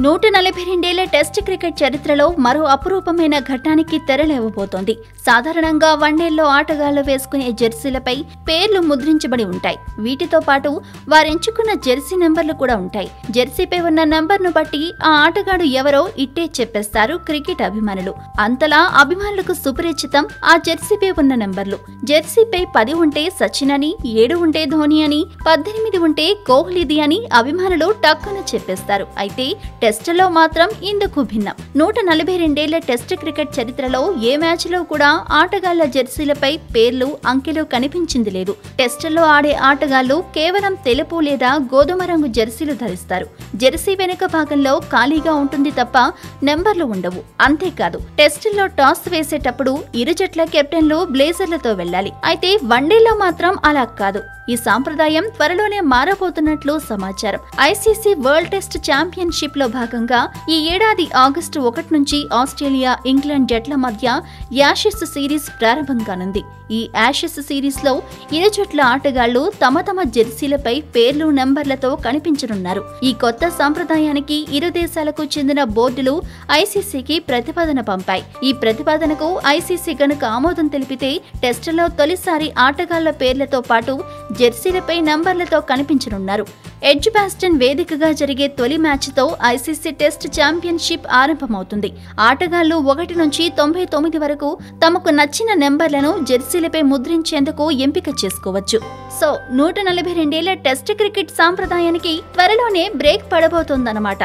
142 ఏళ్ల test cricket చరిత్రలో మరో అపురూపమైన ఘట్టానికి తెరలేవబోతోంది. సాధారణంగా వన్డేల్లో ఆటగాళ్లు వేసుకునే జెర్సీలపై పేర్లు ముద్రించబడి ఉంటాయి. వీటితో పాటు వారెంచుకున్న జెర్సీ నెంబర్లు కూడా ఉంటాయి. జెర్సీపై ఉన్న నంబర్ను బట్టి ఆ ఆటగాడు ఎవరో ఇట్టే చెప్పేస్తారు క్రికెట్ అభిమానులు. అంతలా అభిమానులకు సుపరిచితం ఆ జెర్సీపై ఉన్న నెంబర్లు. జెర్సీపై 10 ఉంటే సచిన్ అని, 7 ఉంటే ధోని అని, 18 ఉంటే కోహ్లీది అని అభిమానులు టక్కున చెప్పేస్తారు. అయితే టెస్టులో మాత్రం ఇందుకు భిన్నం. 142 ఏళ్ల టెస్ట్ క్రికెట్ చరిత్రలో ఏ మ్యాచ్లో కూడా ఆటగాళ్ల జెర్సీలపై పేర్లు, అంకెలు కనిపించింది లేదు. టెస్టుల్లో ఆడే ఆటగాళ్లు కేవలం తెలుపు లేదా గోధుమ రంగు జెర్సీలు ధరిస్తారు. జెర్సీ వెనుక భాగంలో ఖాళీగా ఉంటుంది తప్ప నెంబర్లు ఉండవు. అంతేకాదు, టెస్టుల్లో టాస్ వేసేటప్పుడు ఇరు జట్ల కెప్టెన్లు బ్లేజర్లతో వెళ్లాలి. అయితే వన్డేలో మాత్రం అలా కాదు. ఈ సాంప్రదాయం త్వరలోనే మారబోతున్నట్లు సమాచారం. ఐసీసీ వరల్డ్ టెస్ట్ ఛాంపియన్షిప్ లో భాగంగా ఈ ఏడాది ఆగస్టు 1 నుంచి ఆస్ట్రేలియా, ఇంగ్లాండ్ జట్ల మధ్య యాషెస్ సిరీస్ ప్రారంభం కానుంది. ఈ యాషెస్ సిరీస్ లో ఇరు జట్ల ఆటగాళ్లు తమ తమ జెర్సీలపై పేర్లు, నెంబర్లతో కనిపించనున్నారు. ఈ కొత్త సంప్రదాయానికి ఇరు దేశాలకు చెందిన బోర్డులు ఐసీసీకి ప్రతిపాదన పంపాయి. ఈ ప్రతిపాదనకు ఐసీసీ గనుక ఆమోదం తెలిపితే టెస్టులో తొలిసారి ఆటగాళ్ల పేర్లతో పాటు జెర్సీలపై నంబర్లతో కనిపించనున్నారు. ఎడ్జ్బాస్టన్ వేదికగా జరిగే తొలి మ్యాచ్తో ఐసీసీ టెస్ట్ ఛాంపియన్షిప్ ఆరంభమవుతుంది. ఆటగాళ్లు 1 నుంచి 99 వరకు తమకు నచ్చిన నెంబర్లను జెర్సీలపై ముద్రించేందుకు ఎంపిక చేసుకోవచ్చు. సో 142 ఏళ్ల టెస్ట్ క్రికెట్ సాంప్రదాయానికి త్వరలోనే బ్రేక్ పడబోతోందన్నమాట.